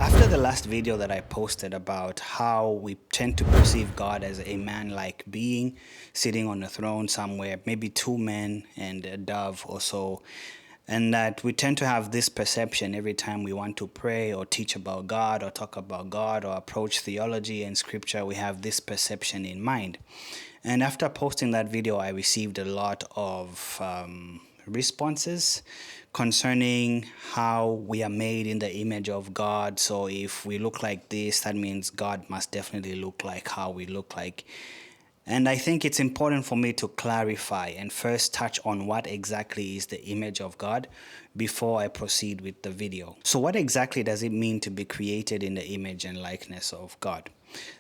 After the last video that I posted about how we tend to perceive God as a man-like being sitting on a throne somewhere, maybe two men and a dove or so, and that we tend to have this perception every time we want to pray or teach about God or talk about God or approach theology and scripture, we have this perception in mind. And after posting that video, I received a lot of responses concerning how we are made in the image of God. So if we look like this, that means God must definitely look like how we look like. And I think it's important for me to clarify and first touch on what exactly is the image of God before I proceed with the video. So what exactly does it mean to be created in the image and likeness of God?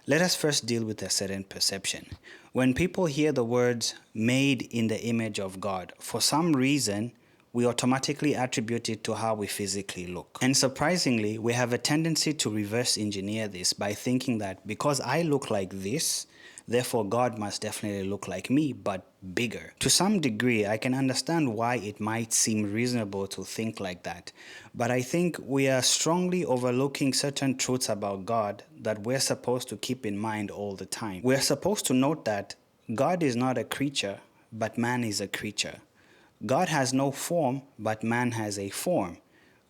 Let us first deal with a certain perception. When people hear the words made in the image of God, for some reason, we automatically attribute it to how we physically look. And surprisingly, we have a tendency to reverse engineer this by thinking that because I look like this, therefore God must definitely look like me, but bigger. To some degree, I can understand why it might seem reasonable to think like that, but I think we are strongly overlooking certain truths about God that we're supposed to keep in mind all the time. We're supposed to note that God is not a creature, but man is a creature. God has no form, but man has a form.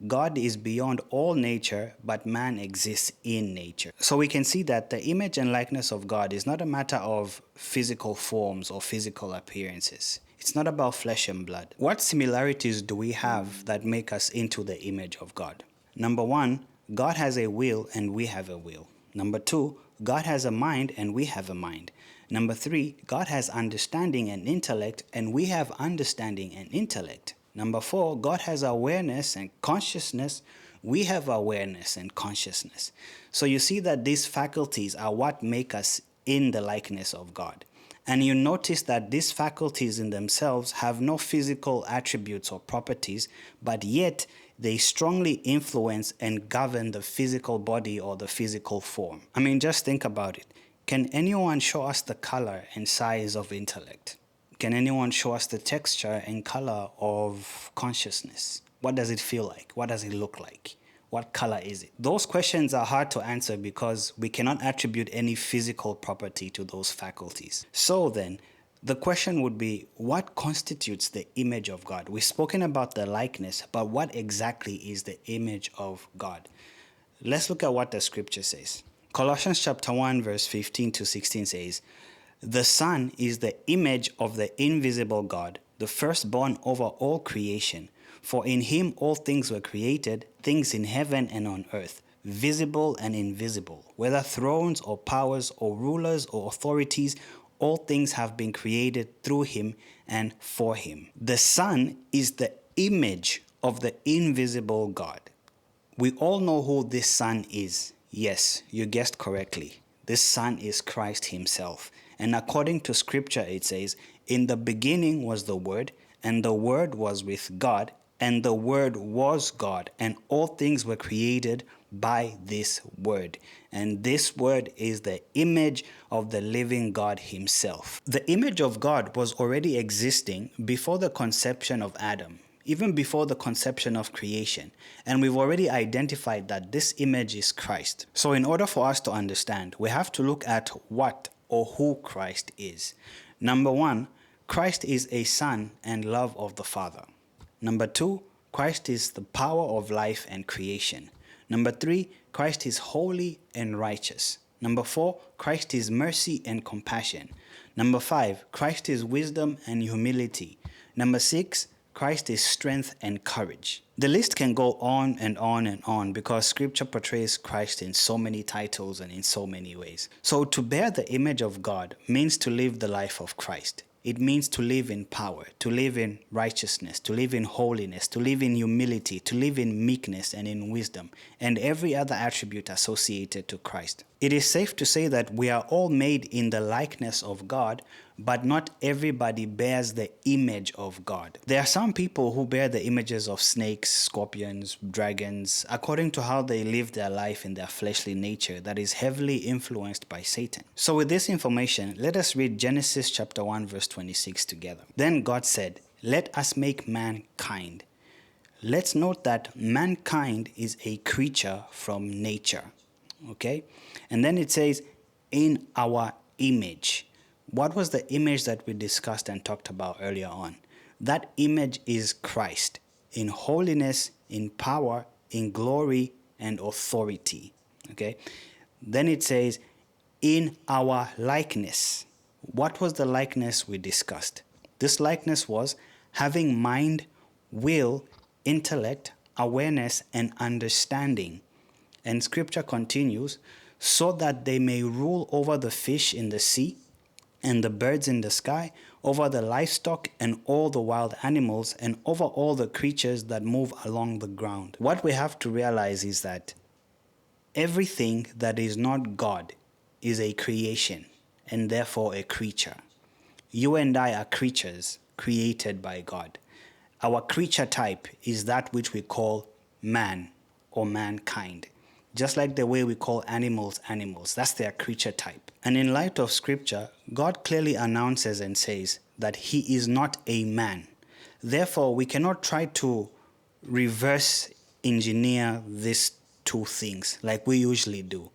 God is beyond all nature, but man exists in nature. So we can see that the image and likeness of God is not a matter of physical forms or physical appearances. It's not about flesh and blood. What similarities do we have that make us into the image of God? Number one, God has a will and we have a will. Number two, God has a mind and we have a mind. Number three, God has understanding and intellect and we have understanding and intellect. Number four, God has awareness and consciousness. We have awareness and consciousness. So you see that these faculties are what make us in the likeness of God. And you notice that these faculties in themselves have no physical attributes or properties, but yet they strongly influence and govern the physical body or the physical form. I mean, just think about it. Can anyone show us the color and size of intellect? Can anyone show us the texture and color of consciousness? What does it feel like? What does it look like? What color is it? Those questions are hard to answer because we cannot attribute any physical property to those faculties. So then, the question would be, what constitutes the image of God? We've spoken about the likeness, but what exactly is the image of God? Let's look at what the scripture says. Colossians chapter 1 verse 15 to 16 says, "The Son is the image of the invisible God, the firstborn over all creation. For in him all things were created, things in heaven and on earth, visible and invisible, whether thrones or powers or rulers or authorities, all things have been created through him and for him." The Son is the image of the invisible God. We all know who this Son is. Yes, you guessed correctly. This Son is Christ himself. And according to scripture, it says, "In the beginning was the Word, and the Word was with God, and the Word was God, and all things were created by this Word. And this Word is the image of the living God himself." The image of God was already existing before the conception of Adam, even before the conception of creation. And we've already identified that this image is Christ. So in order for us to understand, we have to look at what or who Christ is. Number one, Christ is a son and love of the Father. Number two, Christ is the power of life and creation. Number three, Christ is holy and righteous. Number four, Christ is mercy and compassion. Number five, Christ is wisdom and humility. Number six, Christ is strength and courage. The list can go on and on and on because scripture portrays Christ in so many titles and in so many ways. So to bear the image of God means to live the life of Christ. It means to live in power, to live in righteousness, to live in holiness, to live in humility, to live in meekness and in wisdom, and every other attribute associated to Christ. It is safe to say that we are all made in the likeness of God, but not everybody bears the image of God. There are some people who bear the images of snakes, scorpions, dragons, according to how they live their life in their fleshly nature that is heavily influenced by Satan. So with this information, let us read Genesis chapter 1 verse 26 together. Then God said, "Let us make mankind." let's note that mankind is a creature from nature. Okay? And then it says, in our image. What was the image that we discussed and talked about earlier on? That image is Christ in holiness, in power, in glory, and authority. Okay? Then it says, in our likeness. What was the likeness we discussed? This likeness was having mind, will, intellect, awareness, and understanding. And scripture continues, so that they may rule over the fish in the sea and the birds in the sky, over the livestock and all the wild animals, and over all the creatures that move along the ground. What we have to realize is that everything that is not God is a creation and therefore a creature. You and I are creatures created by God. Our creature type is that which we call man or mankind. Just like the way we call animals animals, that's their creature type. And in light of scripture, God clearly announces and says that he is not a man. Therefore, we cannot try to reverse engineer these two things like we usually do.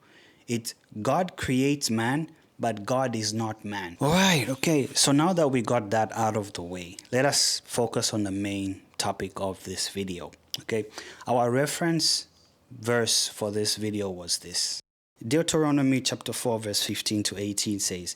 It's God creates man, but God is not man. All right, okay. So now that we got that out of the way, let us focus on the main topic of this video. Okay, our reference verse for this video was this. Deuteronomy chapter 4 verse 15 to 18 says,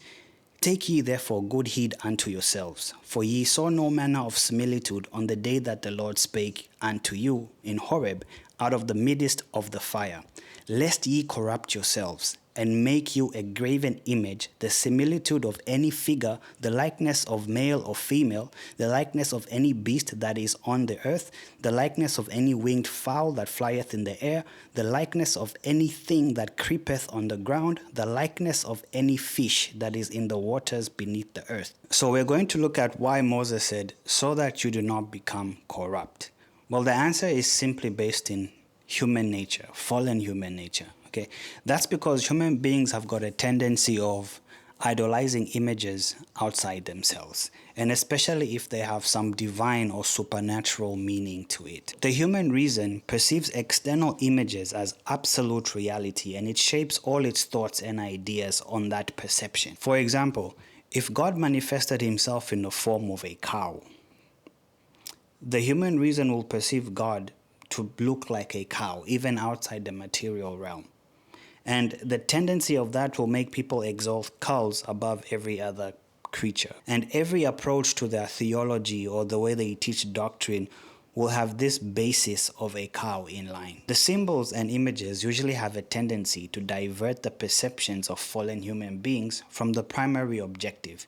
Take ye therefore good heed unto yourselves, for ye saw no manner of similitude on the day that the Lord spake unto you in Horeb out of the midst of the fire, lest ye corrupt yourselves, and make you a graven image, the similitude of any figure, the likeness of male or female, the likeness of any beast that is on the earth, the likeness of any winged fowl that flieth in the air, the likeness of anything that creepeth on the ground, the likeness of any fish that is in the waters beneath the earth. So we're going to look at why Moses said, so that you do not become corrupt. Well, the answer is simply based in human nature, fallen human nature. Okay, that's because human beings have got a tendency of idolizing images outside themselves, and especially if they have some divine or supernatural meaning to it. The human reason perceives external images as absolute reality, and it shapes all its thoughts and ideas on that perception. For example, if God manifested himself in the form of a cow, the human reason will perceive God to look like a cow, even outside the material realm. And the tendency of that will make people exalt cows above every other creature. And every approach to their theology or the way they teach doctrine will have this basis of a cow in line. The symbols and images usually have a tendency to divert the perceptions of fallen human beings from the primary objective,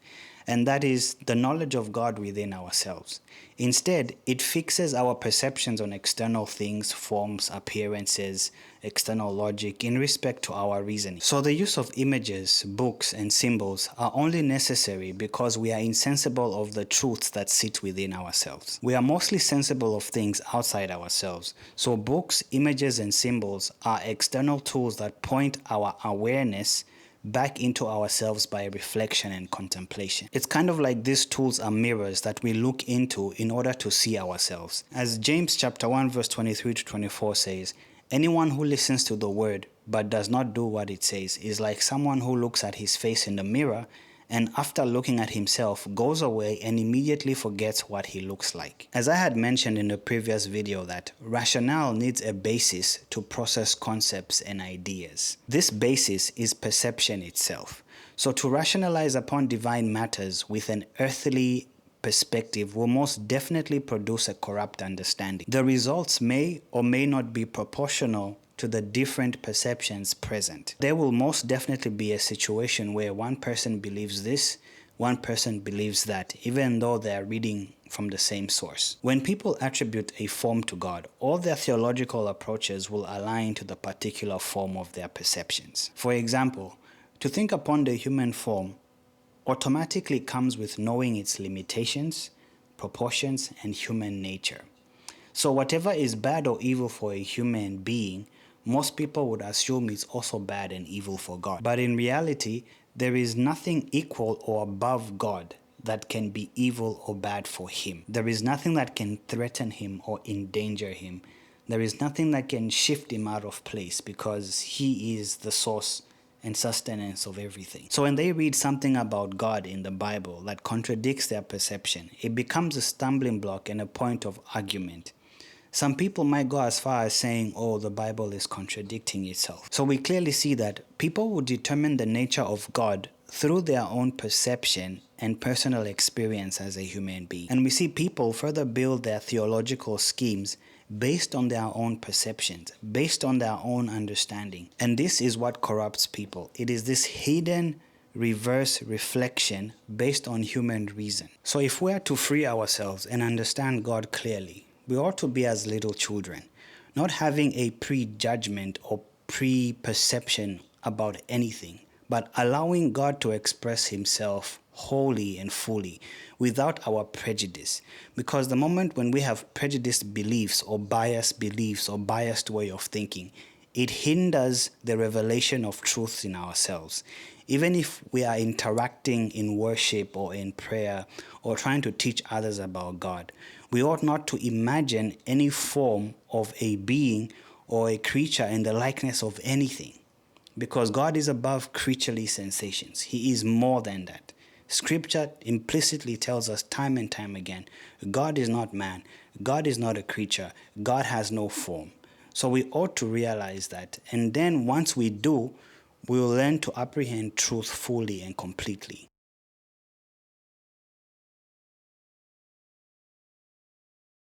and that is the knowledge of God within ourselves. Instead, it fixes our perceptions on external things, forms, appearances, external logic in respect to our reasoning. So the use of images, books, and symbols are only necessary because we are insensible of the truths that sit within ourselves. We are mostly sensible of things outside ourselves. So books, images, and symbols are external tools that point our awareness back into ourselves by reflection and contemplation. It's kind of like these tools are mirrors that we look into in order to see ourselves. As James chapter 1 verse 23 to 24 says, anyone who listens to the word but does not do what it says is like someone who looks at his face in the mirror and after looking at himself goes away and immediately forgets what he looks like. As I had mentioned in the previous video that rationale needs a basis to process concepts and ideas. This basis is perception itself. So to rationalize upon divine matters with an earthly perspective will most definitely produce a corrupt understanding. The results may or may not be proportional to the different perceptions present. There will most definitely be a situation where one person believes this, one person believes that, even though they are reading from the same source. When people attribute a form to God, all their theological approaches will align to the particular form of their perceptions. For example, to think upon the human form automatically comes with knowing its limitations, proportions, and human nature. So whatever is bad or evil for a human being, most people would assume it's also bad and evil for God. But in reality, there is nothing equal or above God, that can be evil or bad for him. There is nothing that can threaten him or endanger him. There is nothing that can shift him out of place because he is the source and sustenance of everything. So when they read something about God in the Bible that contradicts their perception, it becomes a stumbling block and a point of argument. Some people might go as far as saying, oh, the Bible is contradicting itself. So we clearly see that people will determine the nature of God through their own perception and personal experience as a human being. And we see people further build their theological schemes based on their own perceptions, based on their own understanding. And this is what corrupts people. It is this hidden reverse reflection based on human reason. So if we are to free ourselves and understand God clearly, we ought to be as little children, not having a prejudgment or pre-perception about anything, but allowing God to express himself wholly and fully without our prejudice. Because the moment when we have prejudiced beliefs or biased way of thinking, it hinders the revelation of truths in ourselves. Even if we are interacting in worship or in prayer or trying to teach others about God, we ought not to imagine any form of a being or a creature in the likeness of anything. Because God is above creaturely sensations. He is more than that. Scripture implicitly tells us time and time again, God is not man. God is not a creature. God has no form. So we ought to realize that. And then once we do, we will learn to apprehend truth fully and completely.